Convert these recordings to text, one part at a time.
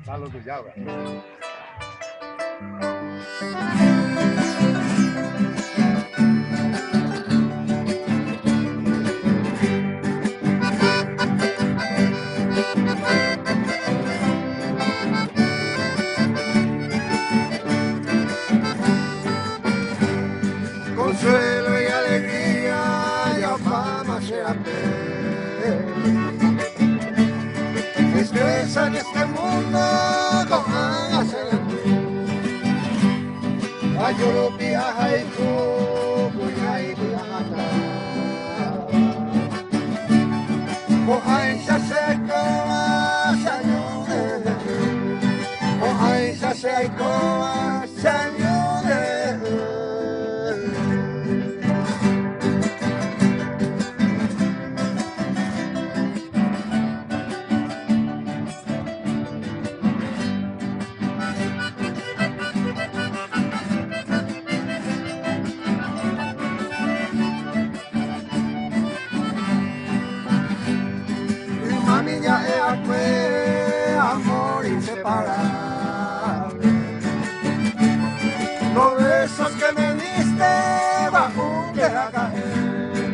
Salud tu llave. Consuelo y alegría, ya fama se expresa en este mundo con hacer ayo viaja y voy viaja Ohai sasekoa sanyude Ohai sasekoa sanyude Mia e a que amor inseparable. Los besos que me diste bajo que a caer,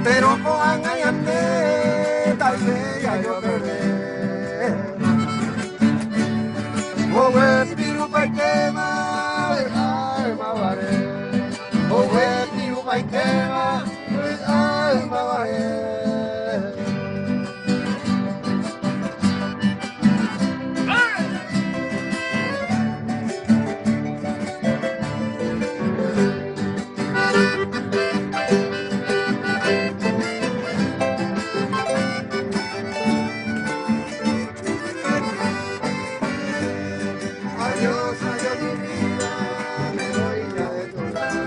pero con ayande tal vez ya yo perdí. O ve piru pa quema, alma vare. O ve piru pa quema, alma vare. Adiós, adiós mi vida, me voy ya de tu lado.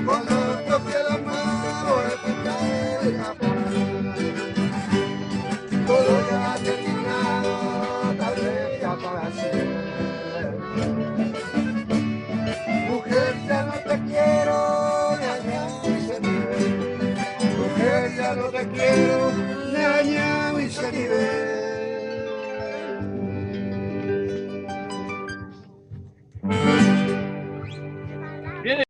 Cuando toque la mano, escucharé el Japón. Todo ya ha terminado, tal vez ya para siempre. Mujer, ya no te quiero, ni añado y se vive. Mujer, ya no te quiero, ni añado y se vive.